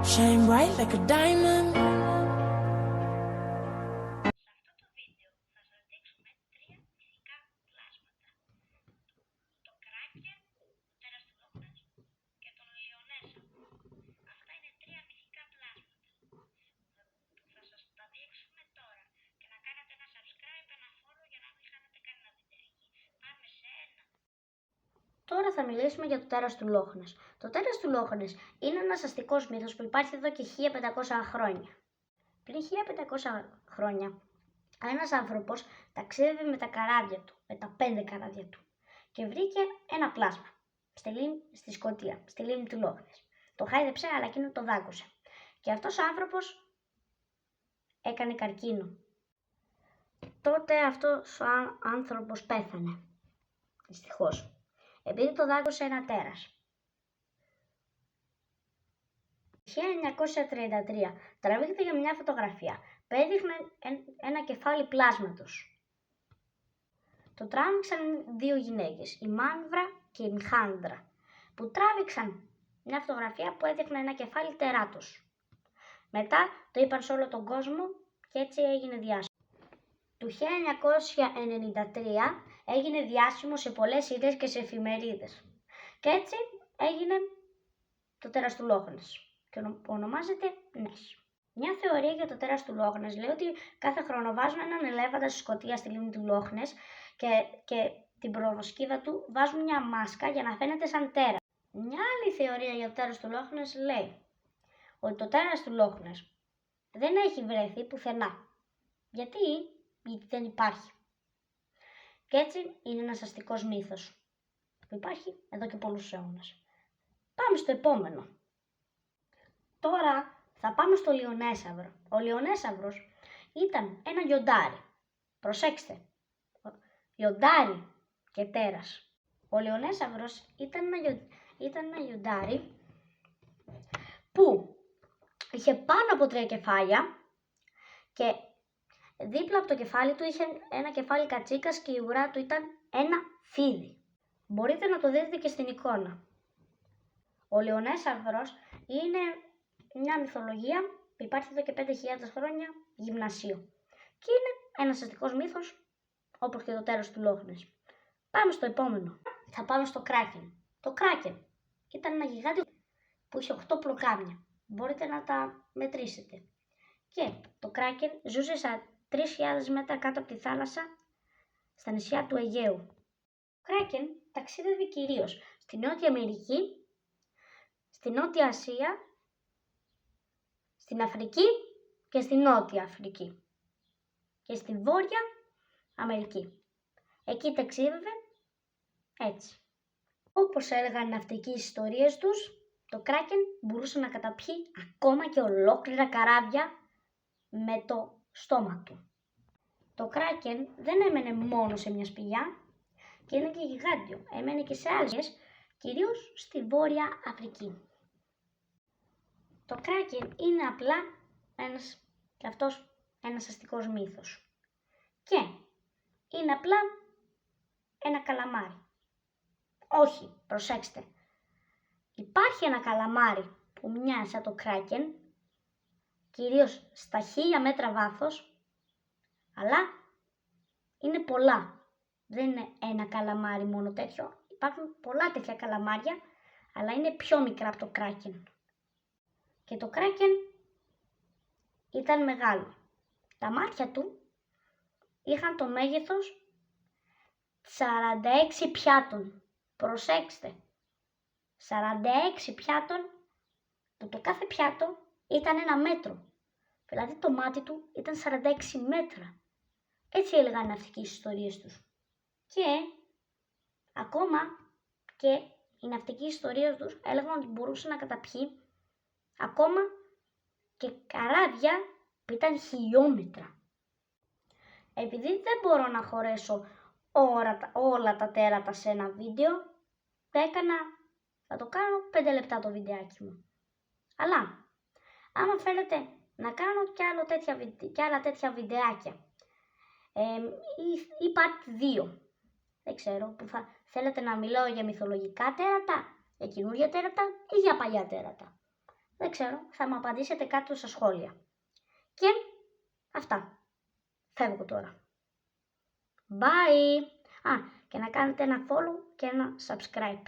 shine bright like a diamond. Τώρα θα μιλήσουμε για το τέρας του Λόχνες. Το τέρας του Λόχνες είναι ένας αστικός μύθος που υπάρχει εδώ και 1500 χρόνια. Πριν 1500 χρόνια, ένας άνθρωπος ταξίδευε με τα καράβια του, με τα 5 καράβια του και βρήκε ένα πλάσμα στη Σκωτία, στη λίμνη του Λόχνες. Το χάιδεψε, αλλά εκείνο το δάκωσε. Και αυτός ο άνθρωπος έκανε καρκίνο. Τότε αυτός ο άνθρωπος πέθανε, δυστυχώς, επειδή το δάκωσε ένα τέρας. Το 1933 τραβήχθηκε μια φωτογραφία που έδειχνε ένα κεφάλι πλάσματος. Το τράβηξαν 2 γυναίκες, η Μάνβρα και η Μιχάνδρα, που τράβηξαν μια φωτογραφία που έδειχνε ένα κεφάλι τεράτος. Μετά το είπαν σε όλο τον κόσμο και έτσι έγινε διάσημο. Το 1993 έγινε διάσημο σε πολλές σειρές και σε εφημερίδες. Και έτσι έγινε το τέρας του Λόχνες και ονομάζεται Νες. Μια θεωρία για το τέρας του Λόχνες λέει ότι κάθε χρόνο βάζουν έναν ελέφαντα στη Σκωτία, στη λίμνη του Λόχνες, και την προβοσκίδα του βάζουν μια μάσκα για να φαίνεται σαν τέρα. Μια άλλη θεωρία για το τέρας του Λόχνες λέει ότι το τέρας του Λόχνες δεν έχει βρεθεί πουθενά. Γιατί δεν υπάρχει. Και έτσι είναι ένας αστικός μύθος που υπάρχει εδώ και πολλούς αιώνες. Πάμε στο επόμενο. Τώρα θα πάμε στο Λιονέσαυρο. Ο Λιονέσαυρος ήταν ένα λιοντάρι. Προσέξτε. Λιοντάρι και τέρας. Ο Λιονέσαυρος ήταν ένα λιοντάρι που είχε πάνω από 3 κεφάλια και δίπλα από το κεφάλι του είχε ένα κεφάλι κατσίκας και η ουρά του ήταν ένα φίδι. Μπορείτε να το δείτε και στην εικόνα. Ο Λιονέσαυρος είναι μια μυθολογία που υπάρχει εδώ και 5.000 χρόνια γυμνασίου. Και είναι ένας αστικός μύθος όπως και το τέρας του Λόχνες. Πάμε στο επόμενο. Θα πάμε στο Κράκεν. Το Κράκεν ήταν ένα γιγάντιο που είχε 8 πλοκάμια. Μπορείτε να τα μετρήσετε. Και το Κράκεν ζούσε στα 3.000 μέτρα κάτω από τη θάλασσα στα νησιά του Αιγαίου. Το Κράκεν ταξίδευε κυρίως στη Νότια Αμερική, στη Νότια Ασία, στην Αφρική και στη Νότια Αφρική και στη Βόρεια Αμερική. Εκεί ταξίδευε έτσι. Όπως έλεγαν οι ναυτικοί ιστορίες τους, το Κράκεν μπορούσε να καταπιεί ακόμα και ολόκληρα καράβια με το στόμα του. Το Κράκεν δεν έμενε μόνο σε μια σπηλιά και είναι και γιγάντιο. Έμενε και σε άλλες, κυρίως στη Βόρεια Αφρική. Το Κράκεν είναι απλά ένας αστικός μύθος. Και είναι απλά ένα καλαμάρι. Όχι, προσέξτε. Υπάρχει ένα καλαμάρι που μοιάζει σαν το Κράκεν, κυρίως στα 1000 μέτρα βάθος, αλλά είναι πολλά. Δεν είναι ένα καλαμάρι μόνο τέτοιο. Υπάρχουν πολλά τέτοια καλαμάρια, αλλά είναι πιο μικρά από το Κράκεν. Και το Κράκεν ήταν μεγάλο. Τα μάτια του είχαν το μέγεθος 46 πιάτων. Προσέξτε. 46 πιάτων που το κάθε πιάτο ήταν 1 μέτρο. Δηλαδή το μάτι του ήταν 46 μέτρα. Έτσι έλεγαν οι ναυτικοί ιστορίες τους. Και ακόμα και οι ναυτικοί ιστορίες τους έλεγαν ότι μπορούσε να καταπιεί ακόμα και καράβια που ήταν χιλιόμετρα. Επειδή δεν μπορώ να χωρέσω όλα τα τέρατα σε ένα βίντεο, θα το κάνω 5 λεπτά το βιντεάκι μου. Αλλά, άμα θέλετε να κάνω κι άλλα τέτοια βιντεάκια, ή part 2, δεν ξέρω, που θα θέλετε να μιλάω για μυθολογικά τέρατα, για καινούργια τέρατα ή για παλιά τέρατα, Δεν ξέρω, θα μου απαντήσετε κάτω στα σχόλια. Και αυτά. Φεύγω τώρα. Bye! Και να κάνετε ένα follow και ένα subscribe.